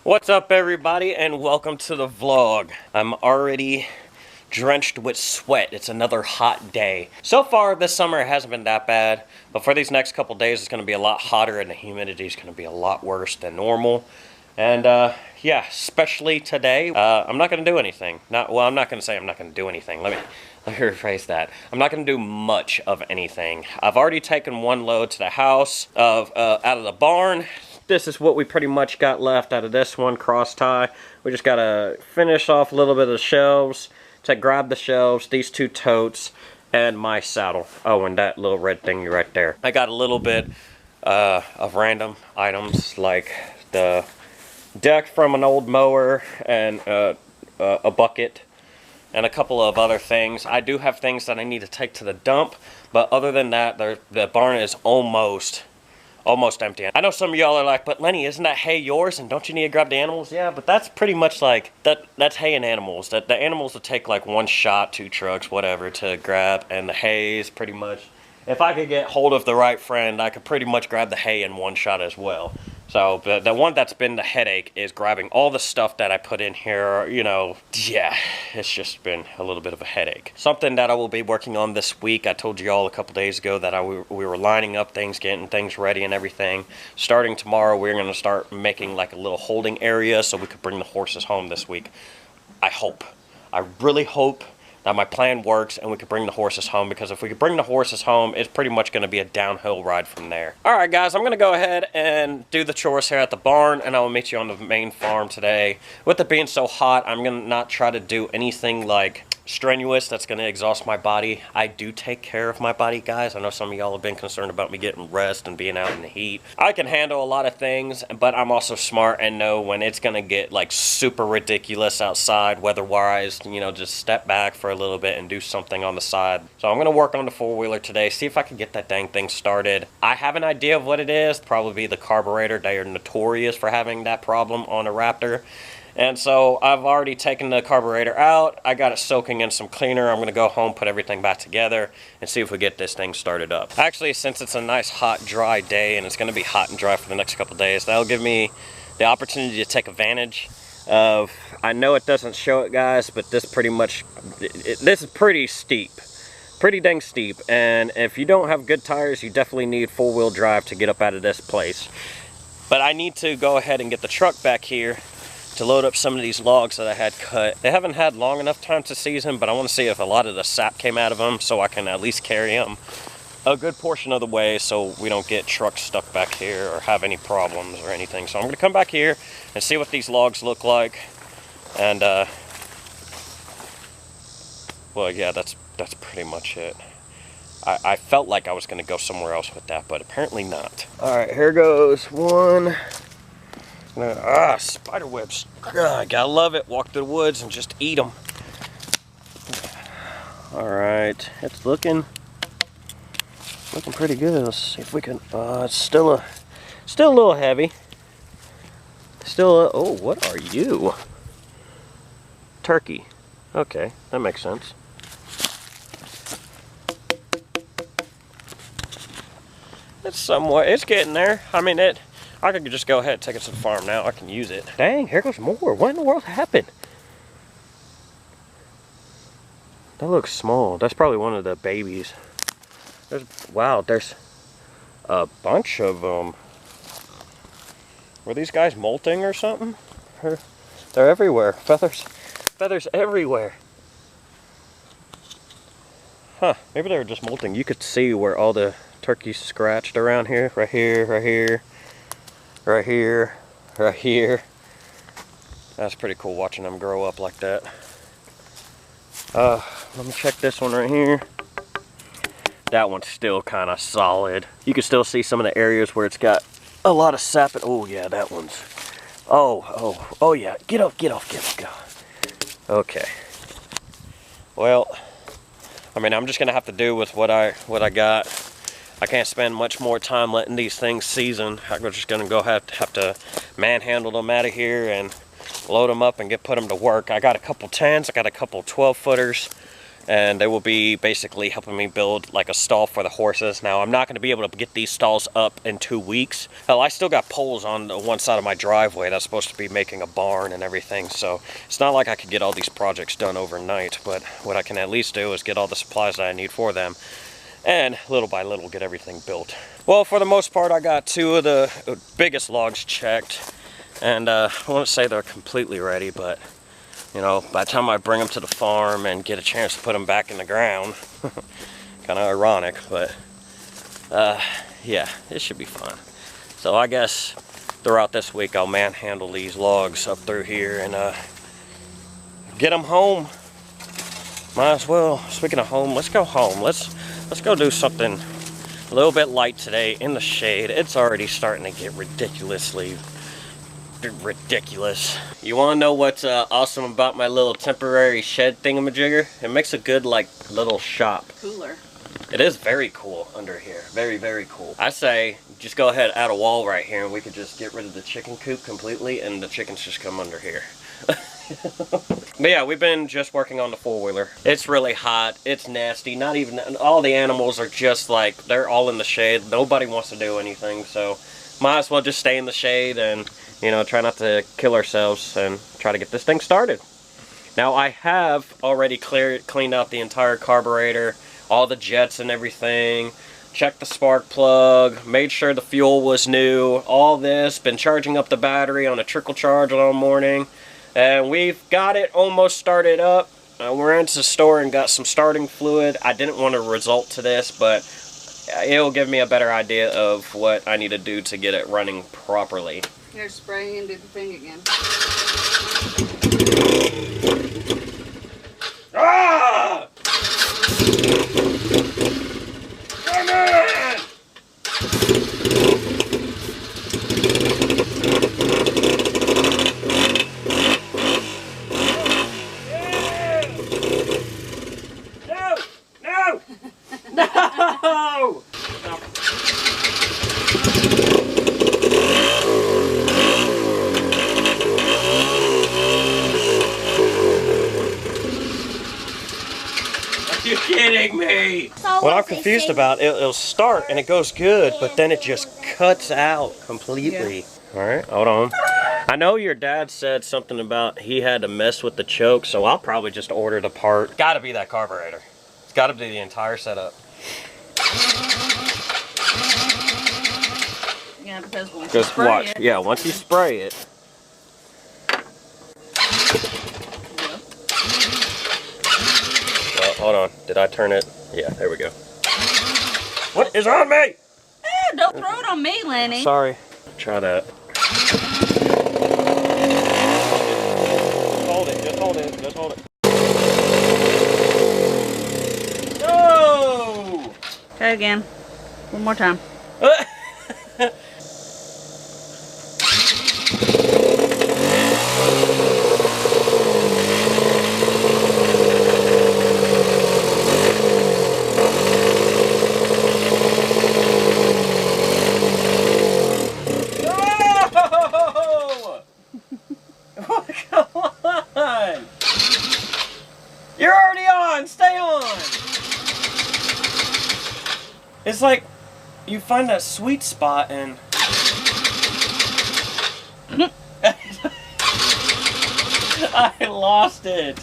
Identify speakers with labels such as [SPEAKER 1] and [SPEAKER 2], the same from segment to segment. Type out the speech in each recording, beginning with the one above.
[SPEAKER 1] What's up, everybody, and welcome to the vlog. I'm already drenched with sweat. It's another hot day. So far this summer it hasn't been that bad, but for these next couple days it's going to be a lot hotter and the humidity is going to be a lot worse than normal. And yeah, especially today, I'm not going to do anything. I'm not going to say I'm not going to do anything. Let me rephrase that. I'm not going to do much of anything. I've already taken one load to the house out of the barn. This is what we pretty much got left out of this one, cross tie. We just got to finish off a little bit of the shelves, to grab the shelves, these two totes, and my saddle. Oh, and that little red thing right there. I got a little bit of random items like the deck from an old mower and a bucket and a couple of other things. I do have things that I need to take to the dump, but other than that, the barn is almost empty. I know some of y'all are like, but Lenny, isn't that hay yours? And don't you need to grab the animals? Yeah, but that's pretty much like, that's hay and animals. The animals will take like one shot, 2 trucks, whatever, to grab. And the hay is pretty much, if I could get hold of the right friend, I could pretty much grab the hay in one shot as well. So the one that's been the headache is grabbing all the stuff that I put in here. You know, yeah, it's just been a little bit of a headache. Something that I will be working on this week. I told you all a couple days ago that we were lining up things, getting things ready and everything. Starting tomorrow, we're going to start making like a little holding area so we could bring the horses home this week. I really hope that my plan works and we could bring the horses home, because if we could bring the horses home, it's pretty much going to be a downhill ride from there. Alright guys, I'm going to go ahead and do the chores here at the barn, and I will meet you on the main farm today. With it being so hot, I'm going to not try to do anything like strenuous that's going to exhaust my body. I do take care of my body, guys. I know some of y'all have been concerned about me getting rest and being out in the heat. I can handle a lot of things, but I'm also smart and know when it's going to get like super ridiculous outside weather-wise, you know, just step back for a little bit and do something on the side. So I'm going to work on the four-wheeler today, see if I can get that dang thing started. I have an idea of what it is. Probably be the carburetor. They are notorious for having that problem on a Raptor. And so I've already taken the carburetor out. I got it soaking in some cleaner. I'm going to go home, put everything back together, and see if we get this thing started up. Actually, since it's a nice, hot, dry day, and it's going to be hot and dry for the next couple days, that'll give me the opportunity to take advantage of, I know it doesn't show it, guys, but this pretty much, this is pretty steep. Pretty dang steep. And if you don't have good tires, you definitely need four-wheel drive to get up out of this place. But I need to go ahead and get the truck back here to load up some of these logs that I had cut. They haven't had long enough time to season, but I want to see if a lot of the sap came out of them so I can at least carry them a good portion of the way so we don't get trucks stuck back here or have any problems or anything. So I'm going to come back here and see what these logs look like. And well, yeah, that's pretty much it. I felt like I was going to go somewhere else with that, but apparently not. All right, here goes one. Spider webs. Gotta love it. Walk through the woods and just eat them. Alright, it's looking pretty good. Let's see if we can, it's still a little heavy. Oh, what are you? Turkey. Okay, that makes sense. It's getting there. I mean, I could just go ahead and take it to the farm now. I can use it. Dang, here goes more. What in the world happened? That looks small. That's probably one of the babies. Wow, there's a bunch of them. Were these guys molting or something? They're everywhere. Feathers everywhere. Huh, maybe they were just molting. You could see where all the turkeys scratched around here. Right here, right here. Right here, right here. That's pretty cool watching them grow up like that. Let me check this one right here. That one's still kind of solid. You can still see some of the areas where it's got a lot of sap. Oh yeah, that one's. Oh yeah. Get off. Okay. Well, I mean, I'm just gonna have to do with what I got. I can't spend much more time letting these things season. I'm just gonna go have to manhandle them out of here and load them up and put them to work. I got a couple 10s, I got a couple 12 footers, and they will be basically helping me build like a stall for the horses. Now, I'm not going to be able to get these stalls up in 2 weeks. Hell, I still got poles on the one side of my driveway that's supposed to be making a barn and everything, so it's not like I could get all these projects done overnight, but what I can at least do is get all the supplies that I need for them, and little by little get everything built. Well, for the most part, I got 2 of the biggest logs checked, and I won't say they're completely ready, but you know, by the time I bring them to the farm and get a chance to put them back in the ground, kind of ironic, but yeah, it should be fun. So I guess throughout this week I'll manhandle these logs up through here and get them home. Might as well. Speaking of home, let's go home. Let's go do something a little bit light today in the shade. It's already starting to get ridiculously ridiculous. You want to know what's awesome about my little temporary shed thingamajigger? It makes a good like little shop.
[SPEAKER 2] Cooler.
[SPEAKER 1] It is very cool under here. Very, very cool. I say just go ahead, add a wall right here, and we could just get rid of the chicken coop completely, and the chickens just come under here. But yeah, we've been just working on the four-wheeler. It's really hot. It's nasty. Not even all the animals are just like, they're all in the shade. Nobody wants to do anything, so might as well just stay in the shade and, you know, try not to kill ourselves and try to get this thing started. Now, I have already cleaned out the entire carburetor, all the jets and everything, checked the spark plug, made sure the fuel was new, all this, been charging up the battery on a trickle charge all morning, and we've got it almost started up. We're into the store and got some starting fluid. I didn't want to result to this, but it'll give me a better idea of what I need to do to get it running properly.
[SPEAKER 2] Here, spray and do the thing again.
[SPEAKER 1] Ah! Come on! No! No! No! Are you kidding me? What I'm confused about, it'll start and it goes good, but then it just cuts out completely. Yeah. Alright, hold on. I know your dad said something about he had to mess with the choke, so I'll probably just order the part. Gotta be that carburetor. It's gotta be the entire setup.
[SPEAKER 2] Yeah, because once you spray
[SPEAKER 1] watch.
[SPEAKER 2] it.
[SPEAKER 1] Yeah, once you spray it. Well, hold on. Did I turn it? Yeah, there we go. What is on me?
[SPEAKER 2] Eh, don't throw it on me, Lenny.
[SPEAKER 1] Sorry. Try that. Just hold it. Just hold it. Just hold it. No!
[SPEAKER 2] Try again. One more time.
[SPEAKER 1] You're already on! Stay on! It's like you find that sweet spot and I lost it.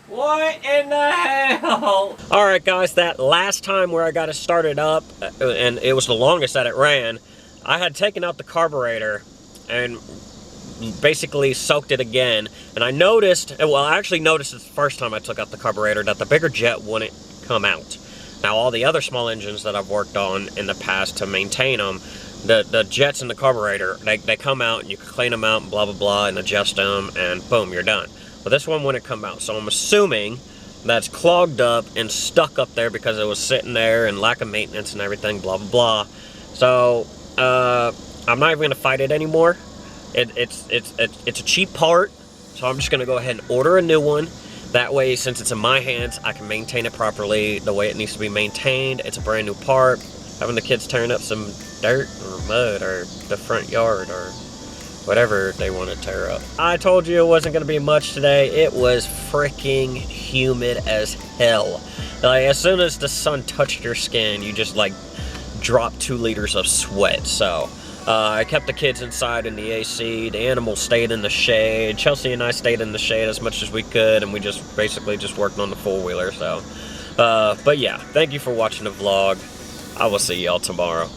[SPEAKER 1] What in the hell? Alright guys, that last time where I got it started up, and it was the longest that it ran, I had taken out the carburetor and basically soaked it again, and I noticed, well I actually noticed it the first time I took out the carburetor, that the bigger jet wouldn't come out. Now all the other small engines that I've worked on in the past to maintain them, the jets in the carburetor, they come out and you can clean them out and blah blah blah and adjust them and boom, you're done. but this one wouldn't come out. So I'm assuming that's clogged up and stuck up there because it was sitting there and lack of maintenance and everything, blah, blah, blah. So I'm not even gonna fight it anymore. It's a cheap part, so I'm just gonna go ahead and order a new one. That way, since it's in my hands, I can maintain it properly the way it needs to be maintained. It's a brand new part. Having the kids tearing up some dirt or mud or the front yard or whatever they want to tear up. I told you it wasn't going to be much today. It was freaking humid as hell. Like, as soon as the sun touched your skin, you just like dropped 2 liters of sweat. So I kept the kids inside in the AC. The animals stayed in the shade. Chelsea and I stayed in the shade as much as we could, and we just basically just worked on the 4-wheeler. So but yeah, thank you for watching the vlog. I will see y'all tomorrow.